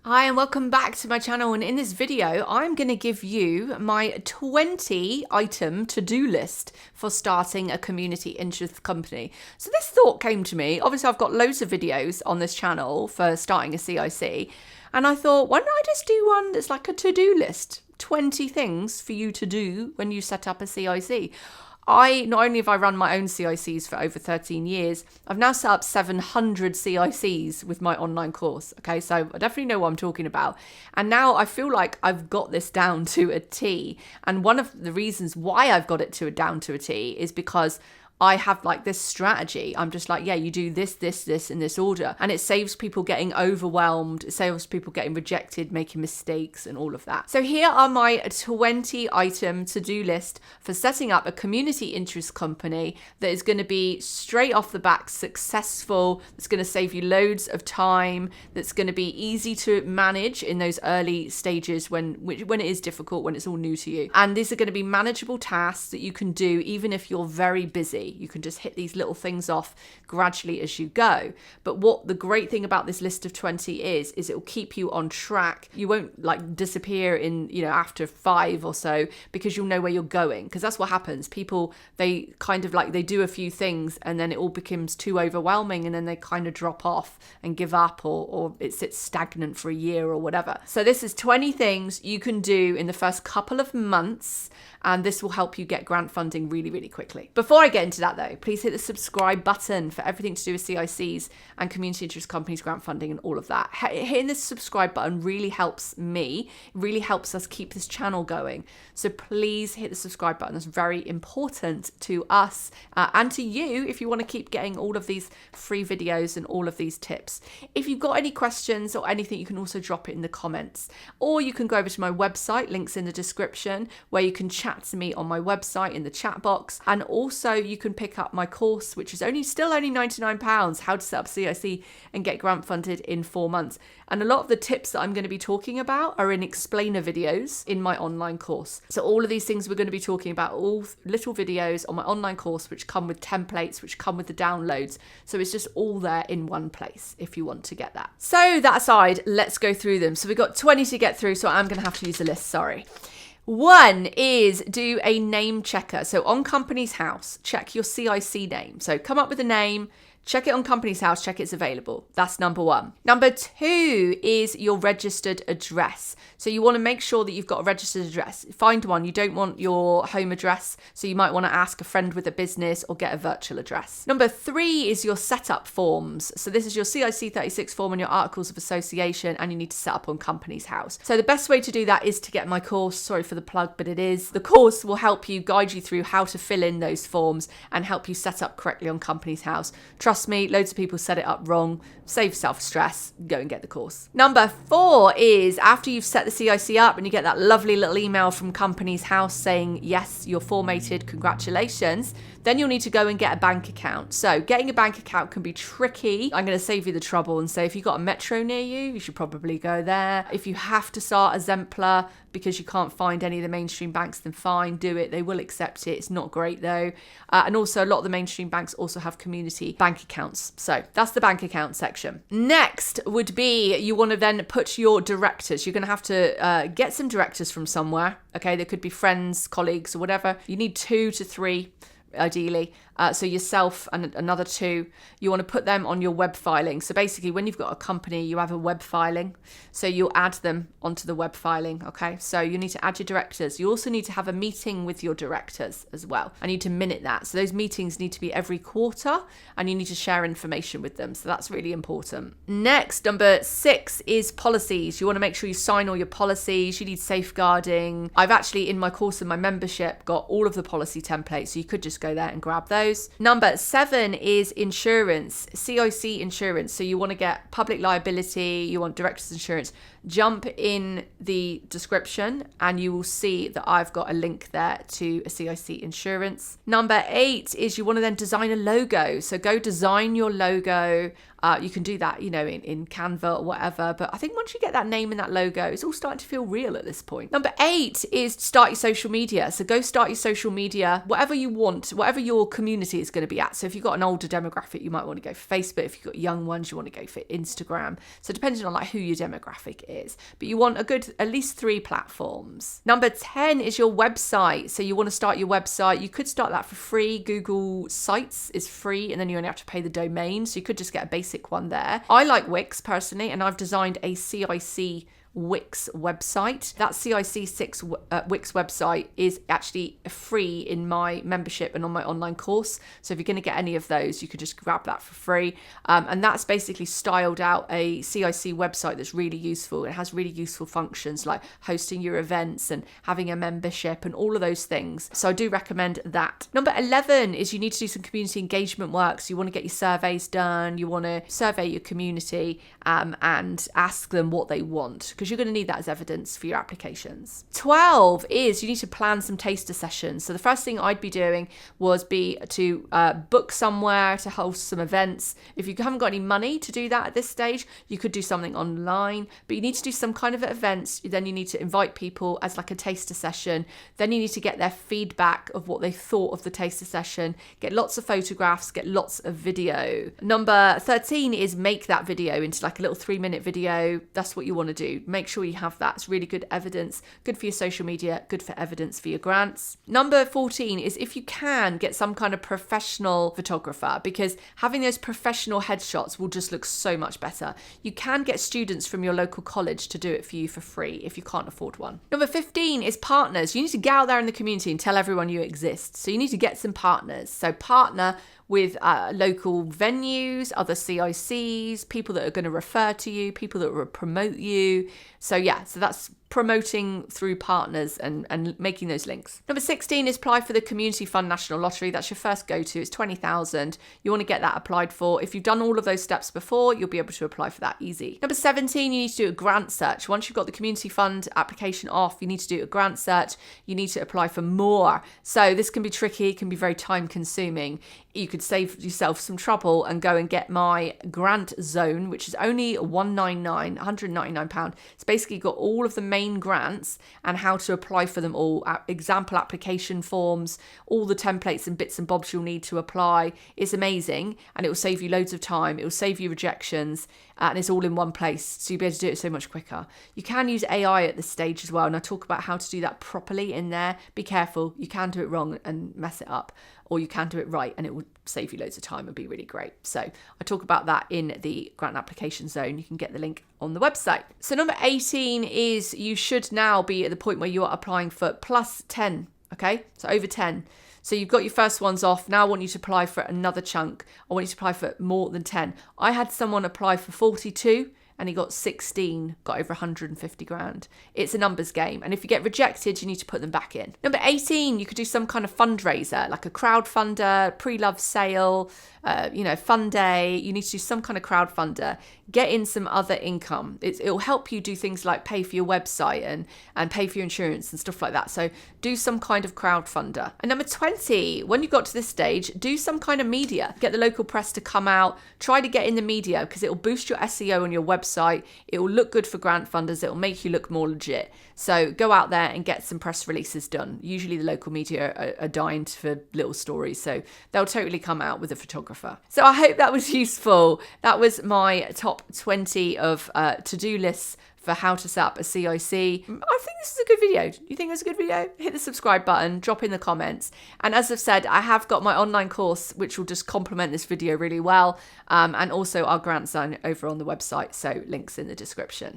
Hi and welcome back to my channel, and in this video I'm going to give you my 20 item to-do list for starting a community interest company. So this thought came to me. Obviously I've got loads of videos on this channel for starting a CIC, and I thought, why don't I just do one that's like a to-do list, 20 things for you to do when you set up a CIC. Not only have I run my own CICs for over 13 years, I've now set up 700 CICs with my online course. Okay, so I definitely know what I'm talking about. And now I feel like I've got this down to a T. And one of the reasons why I've got it down to a T is because I have like this strategy. I'm just like, yeah, you do this, this in this order. And it saves people getting overwhelmed. It saves people getting rejected, making mistakes and all of that. So here are my 20 item to-do list for setting up a community interest company that is going to be straight off the back successful. That's going to save you loads of time. That's going to be easy to manage in those early stages when it is difficult, when it's all new to you. And these are going to be manageable tasks that you can do even if you're very busy. You can just hit these little things off gradually as you go. But what the great thing about this list of 20 is it will keep you on track. You won't like disappear in, after 5 or so, because you'll know where you're going. Because that's what happens. People, they kind of like, they do a few things and then it all becomes too overwhelming and then they kind of drop off and give up, or it sits stagnant for a year or whatever. So this is 20 things you can do in the first couple of months, and this will help you get grant funding really, really quickly. Before I get into that though, please hit the subscribe button for everything to do with CICs and community interest companies, grant funding and all of that. Hitting this subscribe button really helps me, really helps us keep this channel going. So please hit the subscribe button. That's very important to us and to you if you want to keep getting all of these free videos and all of these tips. If you've got any questions or anything, you can also drop it in the comments, or you can go over to my website, links in the description, where you can chat to me on my website in the chat box. And also you can pick up my course, which is still only £99, how to set up CIC and get grant funded in 4 months. And a lot of the tips that I'm going to be talking about are in explainer videos in my online course. So all of these things we're going to be talking about, all little videos on my online course, which come with templates, which come with the downloads. So it's just all there in one place if you want to get that. So that aside, let's go through them. So we've got 20 to get through, so I'm going to have to use a list, sorry. 1 is do a name checker. So on Company's House, check your CIC name. So come up with a name, check it on Company's House, check it's available. That's number 1. Number 2 is your registered address. So you want to make sure that you've got a registered address. Find one. You don't want your home address, so you might want to ask a friend with a business or get a virtual address. Number 3 is your setup forms. So this is your CIC 36 form and your articles of association, and you need to set up on Company's House. So the best way to do that is to get my course. Sorry for the plug, but it is. The course will help you, guide you through how to fill in those forms and help you set up correctly on Company's House. Trust me, loads of people set it up wrong. Save self-stress, go and get the course. Number 4 is after you've set the CIC up and you get that lovely little email from Company's House saying, yes, you're formatted, congratulations, then you'll need to go and get a bank account. So getting a bank account can be tricky. I'm going to save you the trouble and say if you've got a Metro near you, you should probably go there. If you have to start a Zempler because you can't find any of the mainstream banks, then fine, do it. They will accept it. It's not great though. And also a lot of the mainstream banks also have community bank accounts. So that's the bank account section. Next would be you want to then put your directors. You're going to have to get some directors from somewhere. Okay, there could be friends, colleagues or whatever. You need 2 to 3 ideally. So yourself and another 2, you want to put them on your web filing. So basically when you've got a company, you have a web filing. So you'll add them onto the web filing. Okay. So you need to add your directors. You also need to have a meeting with your directors as well. I need to minute that. So those meetings need to be every quarter and you need to share information with them. So that's really important. Next, number 6 is policies. You want to make sure you sign all your policies. You need safeguarding. I've actually in my course and my membership got all of the policy templates. So you could just go there and grab those. Number 7 is insurance, CIC Insurance. So you want to get public liability, you want director's insurance. Jump in the description and you will see that I've got a link there to a CIC Insurance. Number 8 is you want to then design a logo. So go design your logo. You can do that, in Canva or whatever. But I think once you get that name and that logo, it's all starting to feel real at this point. Number 8 is start your social media. So go start your social media, whatever you want, whatever your community is going to be at. So if you've got an older demographic, you might want to go for Facebook. If you've got young ones, you want to go for Instagram. So depending on like who your demographic is, but you want a good, at least 3 platforms. Number 10 is your website. So you want to start your website. You could start that for free. Google Sites is free, and then you only have to pay the domain. So you could just get a basic one there. I like Wix personally, and I've designed a CIC Wix website. That CIC Wix website is actually free in my membership and on my online course. So if you're going to get any of those, you could just grab that for free. And that's basically styled out a CIC website that's really useful. It has really useful functions like hosting your events and having a membership and all of those things. So I do recommend that. Number 11 is you need to do some community engagement work. So you want to get your surveys done. You want to survey your community and ask them what they want, because you're going to need that as evidence for your applications. 12 is you need to plan some taster sessions. So the first thing I'd be doing was to book somewhere to host some events. If you haven't got any money to do that at this stage, you could do something online, but you need to do some kind of events. Then you need to invite people as like a taster session. Then you need to get their feedback of what they thought of the taster session, get lots of photographs, get lots of video. Number 13 is make that video into like a little 3-minute video. That's what you want to do. Make sure you have that. It's really good evidence, good for your social media, good for evidence for your grants. Number 14 is if you can get some kind of professional photographer, because having those professional headshots will just look so much better. You can get students from your local college to do it for you for free if you can't afford one. Number 15 is partners. You need to get out there in the community and tell everyone you exist. So you need to get some partners. So partner with local venues, other CICs, people that are going to refer to you, people that will promote you. So that's promoting through partners and making those links. Number 16 is apply for the Community Fund National Lottery. That's your first go-to. It's 20,000. You want to get that applied for. If you've done all of those steps before, you'll be able to apply for that easy. Number 17, you need to do a grant search. Once you've got the community fund application off, you need to do a grant search. You need to apply for more. So this can be tricky. It can be very time consuming. You could save yourself some trouble and go and get my grant zone, which is only £199. It's basically got all of the main grants and how to apply for them all, example application forms, all the templates and bits and bobs you'll need to apply. It's amazing, and it will save you loads of time. It will save you rejections, and it's all in one place, so you'll be able to do it so much quicker. You can use AI at this stage as well, and I talk about how to do that properly in there. Be careful, you can do it wrong and mess it up, or you can do it right and it will save you loads of time and be really great. So I talk about that in the grant application zone. You can get the link on the website. So number 18 is you should now be at the point where you are applying for plus 10, okay? So over 10. So you've got your first ones off. Now I want you to apply for another chunk. I want you to apply for more than 10. I had someone apply for 42 and he got 16, got over 150 grand. It's a numbers game. And if you get rejected, you need to put them back in. Number 18, you could do some kind of fundraiser, like a crowdfunder, pre-love sale, fun day. You need to do some kind of crowdfunder. Get in some other income. It'll help you do things like pay for your website and pay for your insurance and stuff like that. So do some kind of crowdfunder. And number 20, when you got to this stage, do some kind of media. Get the local press to come out. Try to get in the media because it will boost your SEO on your website. It will look good for grant funders. It will make you look more legit. So go out there and get some press releases done. Usually the local media are dying for little stories, so they'll totally come out with a photographer. So I hope that was useful. That was my top 20 of to-do lists for how to set up a CIC. I think this is a good video. Do you think it's a good video? Hit the subscribe button, drop in the comments. And as I've said, I have got my online course, which will just complement this video really well. And also our grant zone over on the website. So links in the description.